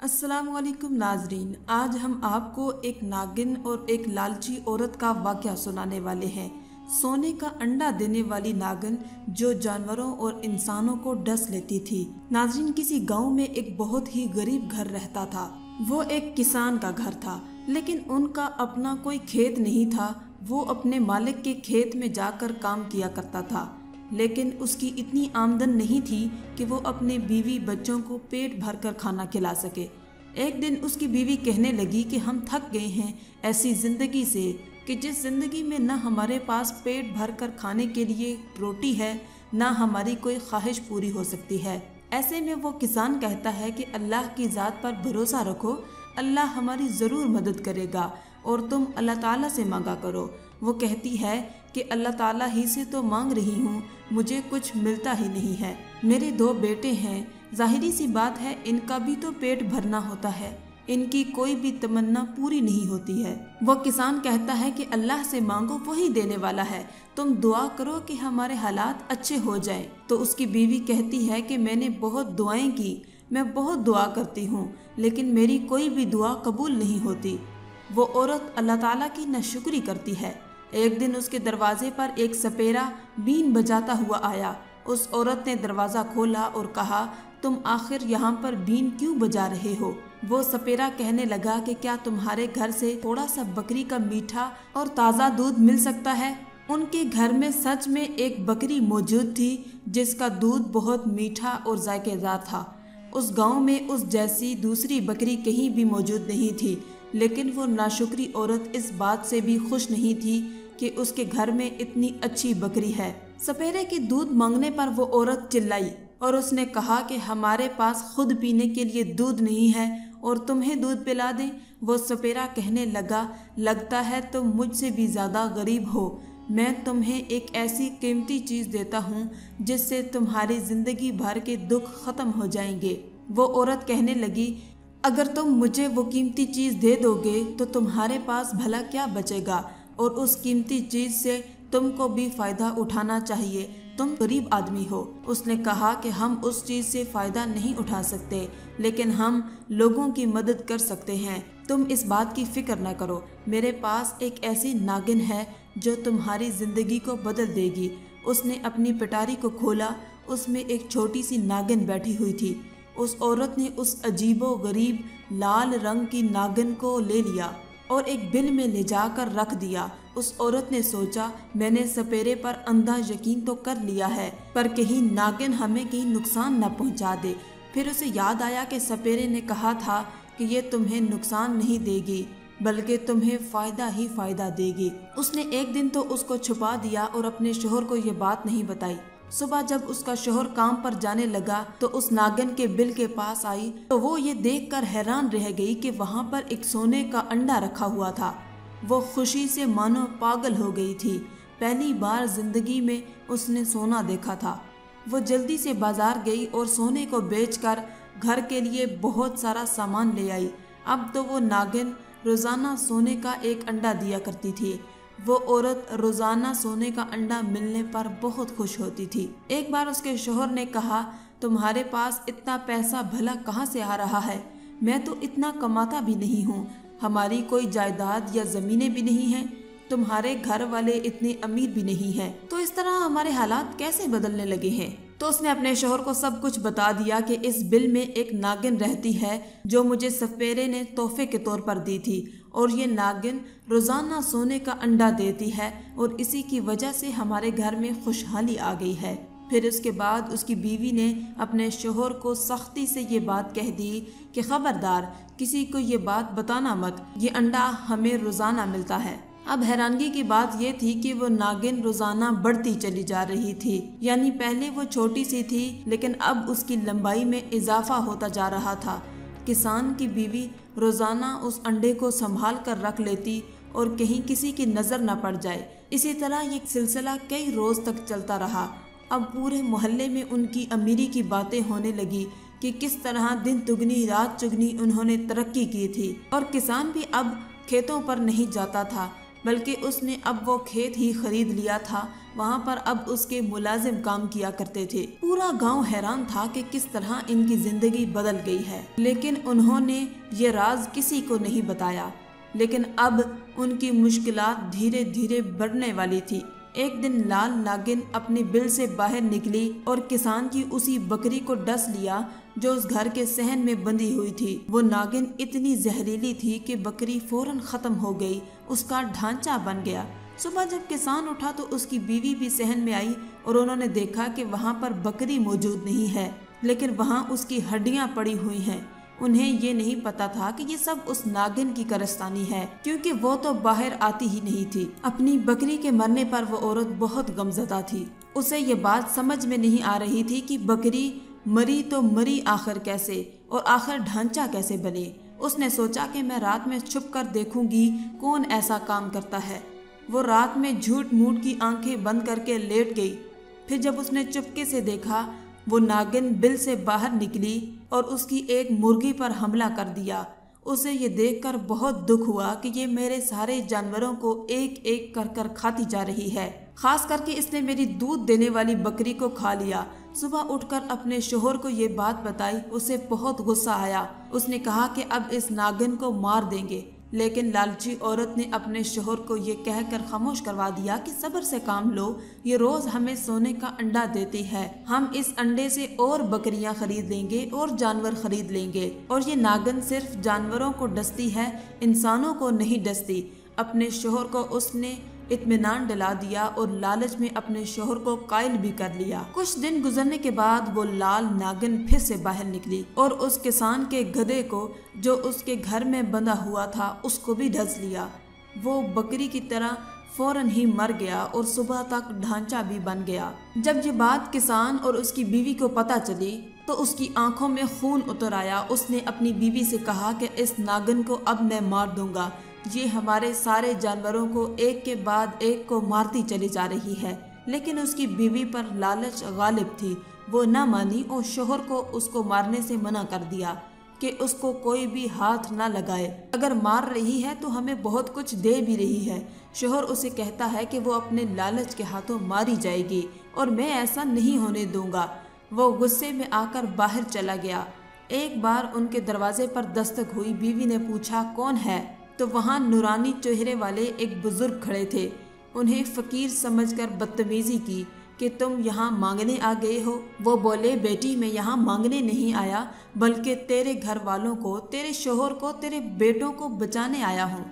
अस्सलाम वालेकुम नाजरीन। आज हम आपको एक नागिन और एक लालची औरत का वाक़या सुनाने वाले हैं। सोने का अंडा देने वाली नागिन जो जानवरों और इंसानों को डस लेती थी। नाजरीन, किसी गांव में एक बहुत ही गरीब घर रहता था। वो एक किसान का घर था, लेकिन उनका अपना कोई खेत नहीं था। वो अपने मालिक के खेत में जाकर काम किया करता था, लेकिन उसकी इतनी आमदन नहीं थी कि वो अपने बीवी बच्चों को पेट भर कर खाना खिला सके। एक दिन उसकी बीवी कहने लगी कि हम थक गए हैं ऐसी ज़िंदगी से कि जिस ज़िंदगी में न हमारे पास पेट भर कर खाने के लिए रोटी है, न हमारी कोई ख्वाहिश पूरी हो सकती है। ऐसे में वो किसान कहता है कि अल्लाह की ज़ात पर भरोसा रखो, अल्लाह हमारी ज़रूर मदद करेगा और तुम अल्लाह ताला से मांगा करो। वो कहती है कि अल्लाह ताला ही से तो मांग रही हूँ, मुझे कुछ मिलता ही नहीं है। मेरे 2 बेटे हैं, जाहिरी सी बात है इनका भी तो पेट भरना होता है, इनकी कोई भी तमन्ना पूरी नहीं होती है। वो किसान कहता है कि अल्लाह से मांगो, वही देने वाला है, तुम दुआ करो कि हमारे हालात अच्छे हो जाएं। तो उसकी बीवी कहती है कि मैंने बहुत दुआएं की, मैं बहुत दुआ करती हूँ, लेकिन मेरी कोई भी दुआ कबूल नहीं होती। वो औरत अल्लाह ताला की नाशुक्री करती है। एक दिन उसके दरवाजे पर एक सपेरा बीन बजाता हुआ आया। उस औरत ने दरवाज़ा खोला और कहा, तुम आखिर यहाँ पर बीन क्यों बजा रहे हो? वो सपेरा कहने लगा कि क्या तुम्हारे घर से थोड़ा सा बकरी का मीठा और ताज़ा दूध मिल सकता है? उनके घर में सच में एक बकरी मौजूद थी जिसका दूध बहुत मीठा और जायकेदार था। उस गांव में उस जैसी दूसरी बकरी कहीं भी मौजूद नहीं थी, लेकिन वो नाशुक्री औरत इस बात से भी खुश नहीं थी कि उसके घर में इतनी अच्छी बकरी है। सपेरे के दूध मांगने पर वो औरत चिल्लाई और उसने कहा कि हमारे पास खुद पीने के लिए दूध नहीं है और तुम्हें दूध पिला दें। वो सपेरा कहने लगा, लगता है तुम मुझसे भी ज़्यादा गरीब हो। मैं तुम्हें एक ऐसी कीमती चीज़ देता हूँ जिससे तुम्हारी ज़िंदगी भर के दुख ख़त्म हो जाएंगे। वो औरत कहने लगी, अगर तुम मुझे वो कीमती चीज़ दे दोगे तो तुम्हारे पास भला क्या बचेगा, और उस कीमती चीज़ से तुमको भी फ़ायदा उठाना चाहिए, तुम गरीब आदमी हो। उसने कहा कि हम उस चीज़ से फ़ायदा नहीं उठा सकते, लेकिन हम लोगों की मदद कर सकते हैं। तुम इस बात की फ़िक्र न करो, मेरे पास एक ऐसी नागिन है जो तुम्हारी ज़िंदगी को बदल देगी। उसने अपनी पिटारी को खोला, उसमें एक छोटी सी नागिन बैठी हुई थी। उस औरत ने उस अजीबो गरीब लाल रंग की नागिन को ले लिया और एक बिल में ले जाकर रख दिया। उस औरत ने सोचा, मैंने सपेरे पर अंधा यकीन तो कर लिया है, पर कहीं नागिन हमें कहीं नुकसान न पहुंचा दे। फिर उसे याद आया कि सपेरे ने कहा था कि ये तुम्हें नुकसान नहीं देगी बल्कि तुम्हें फ़ायदा ही फ़ायदा देगी। उसने एक दिन तो उसको छुपा दिया और अपने शोहर को ये बात नहीं बताई। सुबह जब उसका शोहर काम पर जाने लगा तो उस नागिन के बिल के पास आई तो वो ये देखकर हैरान रह गई कि वहाँ पर एक सोने का अंडा रखा हुआ था। वो खुशी से मानो पागल हो गई थी। पहली बार जिंदगी में उसने सोना देखा था। वो जल्दी से बाजार गई और सोने को बेचकर घर के लिए बहुत सारा सामान ले आई। अब तो वो नागिन रोज़ाना सोने का एक अंडा दिया करती थी। वो औरत रोज़ाना सोने का अंडा मिलने पर बहुत खुश होती थी। एक बार उसके शोहर ने कहा, तुम्हारे पास इतना पैसा भला कहाँ से आ रहा है? मैं तो इतना कमाता भी नहीं हूँ, हमारी कोई जायदाद या ज़मीनें भी नहीं हैं, तुम्हारे घर वाले इतने अमीर भी नहीं हैं, तो इस तरह हमारे हालात कैसे बदलने लगे हैं? तो उसने अपने शोहर को सब कुछ बता दिया कि इस बिल में एक नागिन रहती है जो मुझे सपेरे ने तोहफे के तौर पर दी थी, और ये नागिन रोज़ाना सोने का अंडा देती है और इसी की वजह से हमारे घर में खुशहाली आ गई है। फिर उसके बाद उसकी बीवी ने अपने शोहर को सख्ती से ये बात कह दी कि खबरदार, किसी को ये बात बताना मत, ये अंडा हमें रोज़ाना मिलता है। अब हैरानगी की बात यह थी कि वो नागिन रोज़ाना बढ़ती चली जा रही थी। यानी पहले वो छोटी सी थी, लेकिन अब उसकी लंबाई में इजाफा होता जा रहा था। किसान की बीवी रोज़ाना उस अंडे को संभाल कर रख लेती और कहीं किसी की नज़र न पड़ जाए। इसी तरह ये सिलसिला कई रोज़ तक चलता रहा। अब पूरे मोहल्ले में उनकी अमीरी की बातें होने लगी कि किस तरह दिन दुगनी रात चुगनी उन्होंने तरक्की की थी, और किसान भी अब खेतों पर नहीं जाता था, बल्कि उसने अब वो खेत ही खरीद लिया था। वहाँ पर अब उसके मुलाजिम काम किया करते थे। पूरा गांव हैरान था कि किस तरह इनकी जिंदगी बदल गई है, लेकिन उन्होंने ये राज किसी को नहीं बताया। लेकिन अब उनकी मुश्किलात धीरे धीरे बढ़ने वाली थी। एक दिन लाल नागिन अपने बिल से बाहर निकली और किसान की उसी बकरी को डस लिया जो उस घर के सहन में बंधी हुई थी। वो नागिन इतनी जहरीली थी कि बकरी फौरन खत्म हो गई, उसका ढांचा बन गया। सुबह जब किसान उठा तो उसकी बीवी भी सहन में आई और उन्होंने देखा कि वहाँ पर बकरी मौजूद नहीं है, लेकिन वहाँ उसकी हड्डियाँ पड़ी हुई हैं। उन्हें ये नहीं पता था कि ये सब उस नागिन की कारस्तानी है, क्योंकि वो तो बाहर आती ही नहीं थी। अपनी बकरी के मरने पर वो औरत बहुत गमज़दा थी। उसे ये बात समझ में नहीं आ रही थी कि बकरी मरी तो मरी आखिर कैसे, और आखिर ढांचा कैसे बने। उसने सोचा कि मैं रात में छुप कर देखूंगी कौन ऐसा काम करता है। वो रात में झूठ मूठ की आंखें बंद करके लेट गई। फिर जब उसने चुपके से देखा, वो नागिन बिल से बाहर निकली और उसकी एक मुर्गी पर हमला कर दिया। उसे ये देखकर बहुत दुख हुआ कि ये मेरे सारे जानवरों को एक एक कर कर खाती जा रही है। खास करके इसने मेरी दूध देने वाली बकरी को खा लिया। सुबह उठकर अपने शोहर को ये बात बताई। उसे बहुत गुस्सा आया। उसने कहा कि अब इस नागिन को मार देंगे, लेकिन लालची औरत ने अपने शोहर को ये कहकर खामोश करवा दिया कि सब्र से काम लो, ये रोज हमें सोने का अंडा देती है। हम इस अंडे से और बकरियां खरीद लेंगे और जानवर खरीद लेंगे, और ये नागिन सिर्फ जानवरों को डसती है, इंसानों को नहीं डसती। अपने शोहर को उसने इत्मीनान दिला दिया और लालच में अपने शोहर को कायल भी कर लिया। कुछ दिन गुजरने के बाद वो लाल नागिन फिर से बाहर निकली और उस किसान के गधे को जो उसके घर में बंधा हुआ था उसको भी डस लिया। वो बकरी की तरह फौरन ही मर गया और सुबह तक ढांचा भी बन गया। जब ये बात किसान और उसकी बीवी को पता चली तो उसकी आंखों में खून उतर आया। उसने अपनी बीवी से कहा कि इस नागिन को अब मैं मार दूंगा, ये हमारे सारे जानवरों को एक के बाद एक को मारती चली जा रही है। लेकिन उसकी बीवी पर लालच गालिब थी। वो न मानी और शोहर को उसको मारने से मना कर दिया कि उसको कोई भी हाथ ना लगाए। अगर मार रही है तो हमें बहुत कुछ दे भी रही है। शोहर उसे कहता है कि वो अपने लालच के हाथों मारी जाएगी और मैं ऐसा नहीं होने दूंगा। वो गुस्से में आकर बाहर चला गया। एक बार उनके दरवाजे पर दस्तक हुई। बीवी ने पूछा कौन है, तो वहाँ नूरानी चेहरे वाले एक बुजुर्ग खड़े थे। उन्हें फकीर समझकर बदतमीजी की कि तुम यहाँ मांगने आ गए हो। वो बोले बेटी मैं यहाँ मांगने नहीं आया, बल्कि तेरे घर वालों को, तेरे शोहर को, तेरे बेटों को बचाने आया हूँ।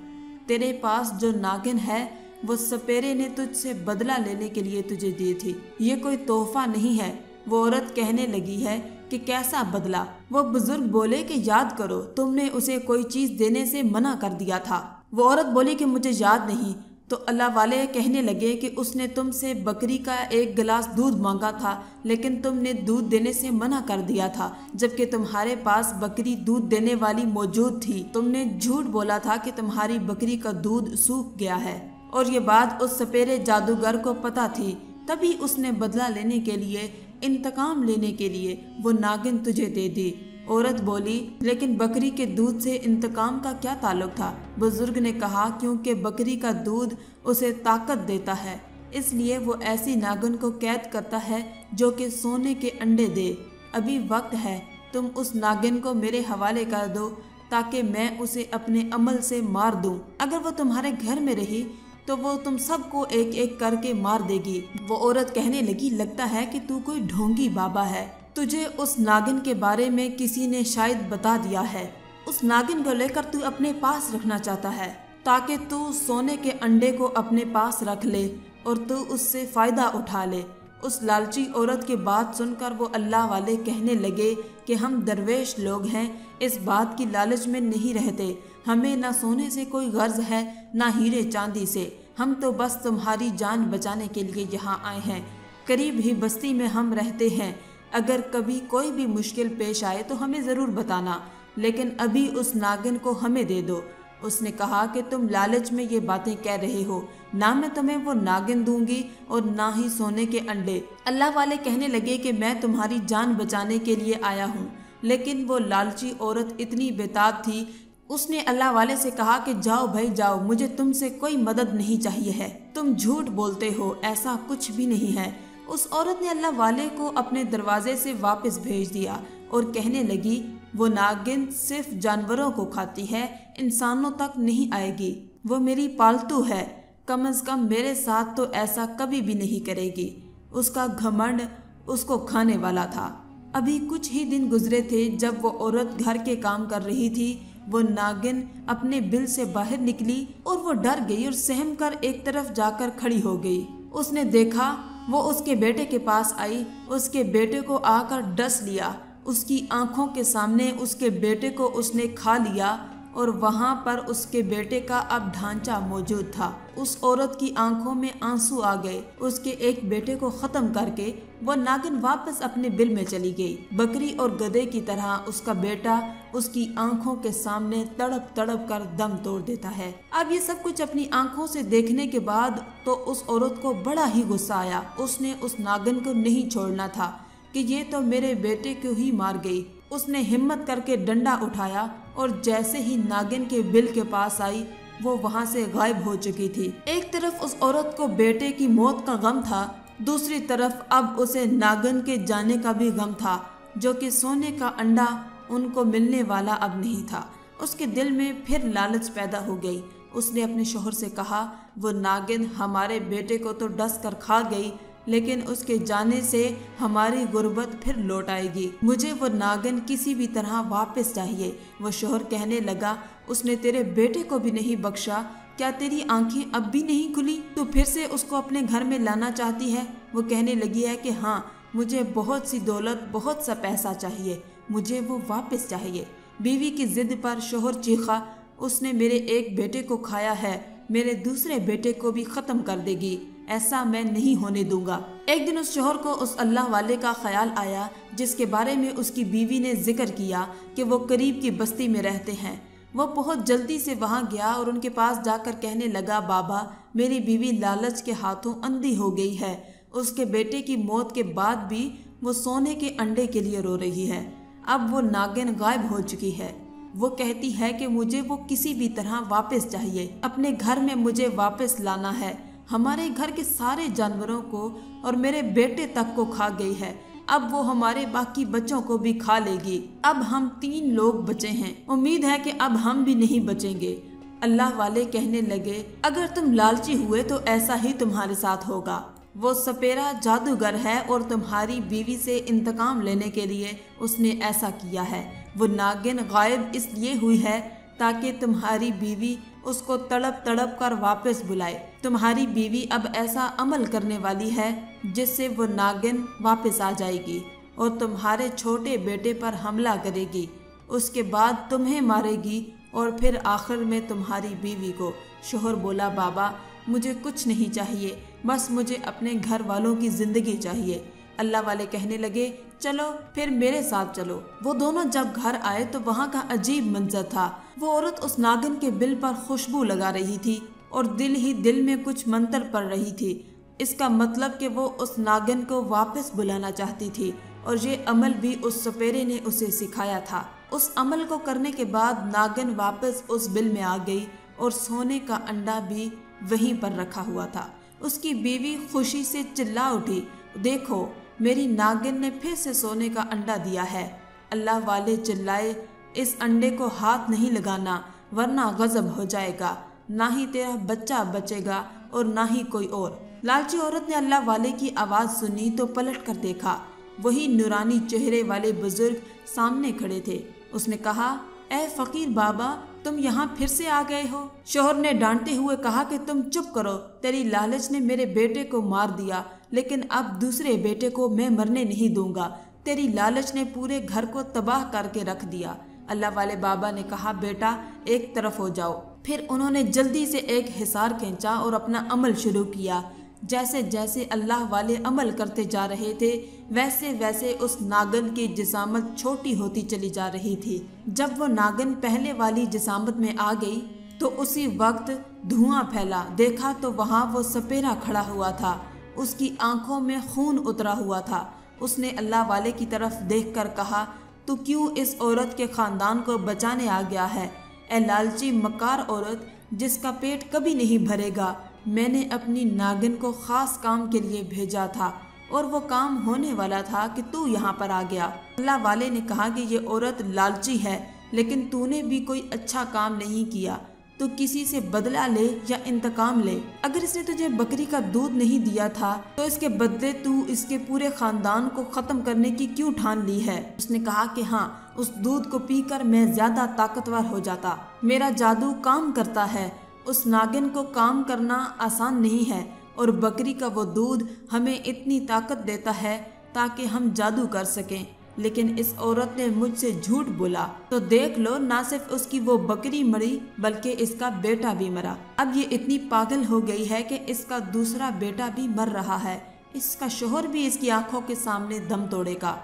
तेरे पास जो नागिन है वो सपेरे ने तुझसे बदला लेने के लिए तुझे दी थी, ये कोई तोहफा नहीं है। वो औरत कहने लगी है कि कैसा बदला। वो बुजुर्ग बोले कि याद करो तुमने उसे कोई चीज देने से मना कर दिया था। वो औरत बोली कि मुझे याद नहीं। तो अल्लाह वाले कहने लगे कि उसने तुमसे बकरी का एक गिलास दूध मांगा था, लेकिन तुमने दूध देने से मना कर दिया था, जबकि तुम्हारे पास बकरी दूध देने वाली मौजूद थी। तुमने झूठ बोला था कि तुम्हारी बकरी का दूध सूख गया है, और ये बात उस सपेरे जादूगर को पता थी। तभी उसने बदला लेने के लिए, इंतकाम लेने के लिए वो नागिन तुझे दे दी। औरत बोली लेकिन बकरी के दूध से इंतकाम का क्या ताल्लुक था। बुजुर्ग ने कहा क्योंकि बकरी का दूध उसे ताकत देता है, इसलिए वो ऐसी नागिन को कैद करता है जो कि सोने के अंडे दे। अभी वक्त है, तुम उस नागिन को मेरे हवाले कर दो ताकि मैं उसे अपने अमल से मार दूं। अगर वो तुम्हारे घर में रही तो वो तुम सबको एक एक करके मार देगी। वो औरत कहने लगी लगता है कि तू कोई ढोंगी बाबा है, तुझे उस नागिन के बारे में किसी ने शायद बता दिया है। उस नागिन को लेकर तू अपने पास रखना चाहता है ताकि तू सोने के अंडे को अपने पास रख ले और तू उससे फायदा उठा ले। उस लालची औरत की बात सुनकर वो अल्लाह वाले कहने लगे कि हम दरवेश लोग हैं, इस बात की लालच में नहीं रहते। हमें ना सोने से कोई गर्ज है ना हीरे चांदी से, हम तो बस तुम्हारी जान बचाने के लिए यहाँ आए हैं। करीब ही बस्ती में हम रहते हैं, अगर कभी कोई भी मुश्किल पेश आए तो हमें ज़रूर बताना, लेकिन अभी उस नागिन को हमें दे दो। उसने कहा कि तुम लालच में ये बातें कह रहे हो, ना मैं तुम्हें वो नागिन दूंगी और ना ही सोने के अंडे। अल्लाह वाले कहने लगे कि मैं तुम्हारी जान बचाने के लिए आया हूँ, लेकिन वो लालची औरत इतनी बेताब थी, اس نے اللہ والے سے کہا کہ جاؤ بھائی جاؤ، مجھے تم سے کوئی مدد نہیں چاہیے ہے، تم جھوٹ بولتے ہو، ایسا کچھ بھی نہیں ہے۔ اس عورت نے اللہ والے کو اپنے دروازے سے واپس بھیج دیا اور کہنے لگی وہ ناگن صرف جانوروں کو کھاتی ہے، انسانوں تک نہیں آئے گی، وہ میری پالتو ہے، کم از کم میرے ساتھ تو ایسا کبھی بھی نہیں کرے گی۔ اس کا گھمنڈ اس کو کھانے والا تھا۔ ابھی کچھ ہی دن گزرے تھے جب وہ عورت گھر کے کام کر رہی تھی، وہ ناگن اپنے بل سے باہر نکلی اور وہ ڈر گئی اور سہم کر ایک طرف جا کر کھڑی ہو گئی۔ اس نے دیکھا، وہ اس کے بیٹے کے پاس آئی، اس کے بیٹے کو آ کر ڈس لیا، اس کی آنکھوں کے سامنے اس کے بیٹے کو اس نے کھا لیا اور وہاں پر اس کے بیٹے کا اب ڈھانچہ موجود تھا۔ اس عورت کی آنکھوں میں آنسو آ گئے۔ اس کے ایک بیٹے کو ختم کر کے وہ ناگن واپس اپنے بل میں چلی گئی۔ بکری اور گدھے کی طرح اس کا بیٹا اس کی آنکھوں کے سامنے تڑپ تڑپ کر دم توڑ دیتا ہے۔ اب یہ سب کچھ اپنی آنکھوں سے دیکھنے کے بعد تو اس عورت کو بڑا ہی غصہ آیا۔ اس نے اس ناگن کو نہیں چھوڑنا تھا کہ یہ تو میرے بیٹے کو ہی مار گئی۔ اس نے ہمت کر کے ڈنڈا اٹھایا اور جیسے ہی ناگن کے بل کے پاس آئی وہ وہاں سے غائب ہو چکی تھی۔ ایک طرف اس عورت کو بیٹے کی موت کا غم تھا، دوسری طرف اب اسے ناگن کے جانے کا بھی غم تھا، جو کہ سونے کا انڈا ان کو ملنے والا اب نہیں تھا۔ اس کے دل میں پھر لالچ پیدا ہو گئی۔ اس نے اپنے شوہر سے کہا وہ ناگن ہمارے بیٹے کو تو ڈس کر کھا گئی، لیکن اس کے جانے سے ہماری غربت پھر لوٹ آئے گی، مجھے وہ ناگن کسی بھی طرح واپس چاہیے۔ وہ شوہر کہنے لگا اس نے تیرے بیٹے کو بھی نہیں بخشا، کیا تیری آنکھیں اب بھی نہیں کھلی؟ تو پھر سے اس کو اپنے گھر میں لانا چاہتی ہے؟ وہ کہنے لگی ہے کہ ہاں، مجھے بہت سی دولت، بہت سا پیسہ چاہیے، مجھے وہ واپس چاہیے۔ بیوی کی ضد پر شوہر چیخا اس نے میرے ایک بیٹے کو کھایا ہے، میرے دوسرے بیٹے کو بھی ختم کر دے گی، ایسا میں نہیں ہونے دوں گا۔ ایک دن اس شوہر کو اس اللہ والے کا خیال آیا جس کے بارے میں اس کی بیوی نے ذکر کیا کہ وہ قریب کی بستی میں رہتے ہیں۔ وہ بہت جلدی سے وہاں گیا اور ان کے پاس جا کر کہنے لگا بابا، میری بیوی لالچ کے ہاتھوں اندھی ہو گئی ہے، اس کے بیٹے کی موت کے بعد بھی وہ سونے کے انڈے کے لیے رو رہی ہے، اب وہ ناگن غائب ہو چکی ہے، وہ کہتی ہے کہ مجھے وہ کسی بھی طرح واپس چاہیے، اپنے گھر میں مجھے واپس لانا ہے، ہمارے گھر کے سارے جانوروں کو اور میرے بیٹے تک کو کھا گئی ہے، اب وہ ہمارے باقی بچوں کو بھی کھا لے گی، اب ہم 3 لوگ بچے ہیں، امید ہے کہ اب ہم بھی نہیں بچیں گے۔ اللہ والے کہنے لگے اگر تم لالچی ہوئے تو ایسا ہی تمہارے ساتھ ہوگا، وہ سپیرا جادوگر ہے اور تمہاری بیوی سے انتقام لینے کے لیے اس نے ایسا کیا ہے، وہ ناگن غائب اس لیے ہوئی ہے تاکہ تمہاری بیوی اس کو تڑپ تڑپ کر واپس بلائے، تمہاری بیوی اب ایسا عمل کرنے والی ہے جس سے وہ ناگن واپس آ جائے گی اور تمہارے چھوٹے بیٹے پر حملہ کرے گی، اس کے بعد تمہیں مارے گی اور پھر آخر میں تمہاری بیوی کو۔ شوہر بولا بابا مجھے کچھ نہیں چاہیے، بس مجھے اپنے گھر والوں کی زندگی چاہیے۔ اللہ والے کہنے لگے چلو پھر میرے ساتھ چلو۔ وہ دونوں جب گھر آئے تو وہاں کا عجیب منظر تھا، وہ عورت اس ناگن کے بل پر خوشبو لگا رہی تھی اور دل ہی دل میں کچھ منتر پڑھ رہی تھی، اس کا مطلب کہ وہ اس ناگن کو واپس بلانا چاہتی تھی اور یہ عمل بھی اس سپیرے نے اسے سکھایا تھا۔ اس عمل کو کرنے کے بعد ناگن واپس اس بل میں آ گئی اور سونے کا انڈا بھی وہیں پر رکھا ہوا تھا۔ اس کی بیوی خوشی سے چلا اٹھی، دیکھو میری ناگن نے پھر سے سونے کا انڈا دیا ہے۔ اللہ والے چلائے اس انڈے کو ہاتھ نہیں لگانا ورنہ غضب ہو جائے گا، نہ ہی تیرا بچہ بچے گا اور نہ ہی کوئی اور۔ لالچی عورت نے اللہ والے کی آواز سنی تو پلٹ کر دیکھا، وہی نورانی چہرے والے بزرگ سامنے کھڑے تھے۔ اس نے کہا اے فقیر بابا تم یہاں پھر سے آ گئے ہو؟ شوہر نے ڈانٹتے ہوئے کہا کہ تم چپ کرو، تیری لالچ نے میرے بیٹے کو مار دیا، لیکن اب دوسرے بیٹے کو میں مرنے نہیں دوں گا، تیری لالچ نے پورے گھر کو تباہ کر کے رکھ دیا۔ اللہ والے بابا نے کہا بیٹا ایک طرف ہو جاؤ۔ پھر انہوں نے جلدی سے ایک حصار کھینچا اور اپنا عمل شروع کیا۔ جیسے جیسے اللہ والے عمل کرتے جا رہے تھے ویسے ویسے اس ناگن کی جسامت چھوٹی ہوتی چلی جا رہی تھی۔ جب وہ ناگن پہلے والی جسامت میں آ گئی تو اسی وقت دھواں پھیلا، دیکھا تو وہاں وہ سپیرا کھڑا ہوا تھا، اس کی آنکھوں میں خون اترا ہوا تھا۔ اس نے اللہ والے کی طرف دیکھ کر کہا تو کیوں اس عورت کے خاندان کو بچانے آ گیا ہے؟ اے لالچی مکار عورت جس کا پیٹ کبھی نہیں بھرے گا، میں نے اپنی ناگن کو خاص کام کے لیے بھیجا تھا اور وہ کام ہونے والا تھا کہ تو یہاں پر آ گیا۔ اللہ والے نے کہا کہ یہ عورت لالچی ہے، لیکن تو نے بھی کوئی اچھا کام نہیں کیا، تو کسی سے بدلہ لے یا انتقام لے۔ اگر اس نے تجھے بکری کا دودھ نہیں دیا تھا تو اس کے بدلے تو اس کے پورے خاندان کو ختم کرنے کی کیوں ٹھان لی ہے؟ اس نے کہا کہ ہاں، اس دودھ کو پی کر میں زیادہ طاقتور ہو جاتا، میرا جادو کام کرتا ہے۔ اس ناگن کو کام کرنا آسان نہیں ہے اور بکری کا وہ دودھ ہمیں اتنی طاقت دیتا ہے تاکہ ہم جادو کر سکیں، لیکن اس عورت نے مجھ سے جھوٹ بولا، تو دیکھ لو نہ صرف اس کی وہ بکری مری بلکہ اس کا بیٹا بھی مرا۔ اب یہ اتنی پاگل ہو گئی ہے کہ اس کا دوسرا بیٹا بھی مر رہا ہے، اس کا شوہر بھی اس کی آنکھوں کے سامنے دم توڑے گا۔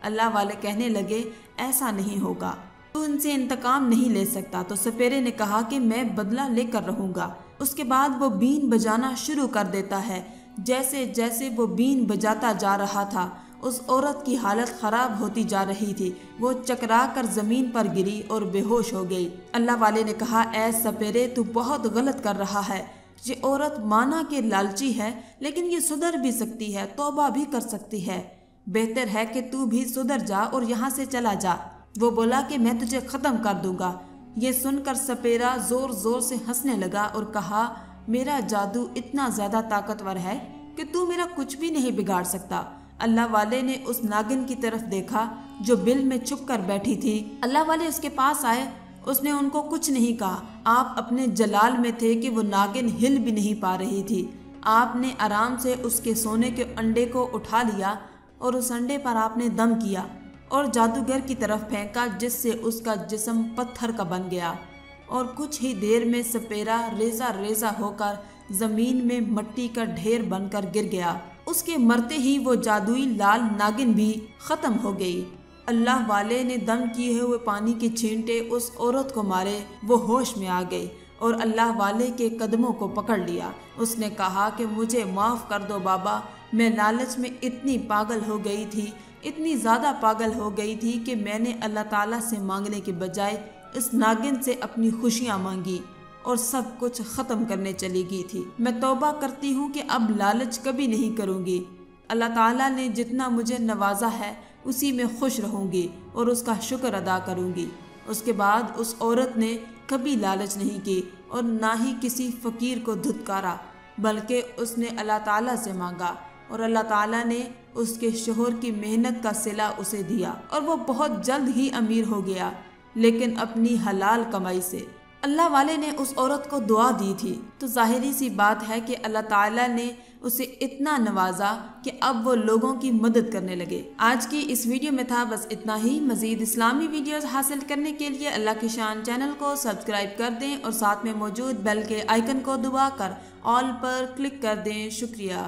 اللہ والے کہنے لگے ایسا نہیں ہوگا، تو ان سے انتقام نہیں لے سکتا۔ تو سپیرے نے کہا کہ میں بدلہ لے کر رہوں گا۔ اس کے بعد وہ بین بجانا شروع کر دیتا ہے۔ جیسے جیسے وہ بین بجاتا جا رہا تھا اس عورت کی حالت خراب ہوتی جا رہی تھی، وہ چکرا کر زمین پر گری اور بے ہوش ہو گئی۔ اللہ والے نے کہا اے سپیرے تو بہت غلط کر رہا ہے، یہ عورت مانا کہ لالچی ہے لیکن یہ سدھر بھی سکتی ہے، توبہ بھی کر سکتی ہے، بہتر ہے کہ تو بھی سدھر جا اور یہاں سے چلا جا۔ وہ بولا کہ میں تجھے ختم کر دوں گا۔ یہ سن کر سپیرا زور زور سے ہنسنے لگا اور کہا میرا جادو اتنا زیادہ طاقتور ہے کہ تو میرا کچھ بھی نہیں بگاڑ سکتا۔ اللہ والے نے اس ناگن کی طرف دیکھا جو بل میں چھپ کر بیٹھی تھی۔ اللہ والے اس کے پاس آئے، اس نے ان کو کچھ نہیں کہا۔ آپ اپنے جلال میں تھے کہ وہ ناگن ہل بھی نہیں پا رہی تھی۔ آپ نے آرام سے اس کے سونے کے انڈے کو اٹھا لیا اور اس انڈے پر آپ نے دم کیا اور جادوگر کی طرف پھینکا، جس سے اس کا جسم پتھر کا بن گیا اور کچھ ہی دیر میں سپیرا ریزہ ریزہ ہو کر زمین میں مٹی کا ڈھیر بن کر گر گیا۔ اس کے مرتے ہی وہ جادوئی لال ناگن بھی ختم ہو گئی۔ اللہ والے نے دم کیے ہوئے پانی کے چھینٹے اس عورت کو مارے، وہ ہوش میں آ گئی اور اللہ والے کے قدموں کو پکڑ لیا۔ اس نے کہا کہ مجھے معاف کر دو بابا، میں لالچ میں اتنی پاگل ہو گئی تھی، اتنی زیادہ پاگل ہو گئی تھی کہ میں نے اللہ تعالیٰ سے مانگنے کے بجائے اس ناگن سے اپنی خوشیاں مانگی اور سب کچھ ختم کرنے چلی گئی تھی۔ میں توبہ کرتی ہوں کہ اب لالچ کبھی نہیں کروں گی۔ اللہ تعالیٰ نے جتنا مجھے نوازا ہے اسی میں خوش رہوں گی اور اس کا شکر ادا کروں گی۔ اس کے بعد اس عورت نے کبھی لالچ نہیں کی اور نہ ہی کسی فقیر کو دھتکارا، بلکہ اس نے اللہ تعالیٰ سے مانگا اور اللہ تعالیٰ نے اس کے شوہر کی محنت کا صلہ اسے دیا اور وہ بہت جلد ہی امیر ہو گیا، لیکن اپنی حلال کمائی سے۔ اللہ والے نے اس عورت کو دعا دی تھی، تو ظاہری سی بات ہے کہ اللہ تعالیٰ نے اسے اتنا نوازا کہ اب وہ لوگوں کی مدد کرنے لگے۔ آج کی اس ویڈیو میں تھا بس اتنا ہی۔ مزید اسلامی ویڈیوز حاصل کرنے کے لیے اللہ کی شان چینل کو سبسکرائب کر دیں اور ساتھ میں موجود بیل کے آئیکن کو دبا کر آل پر کلک کر دیں۔ شکریہ۔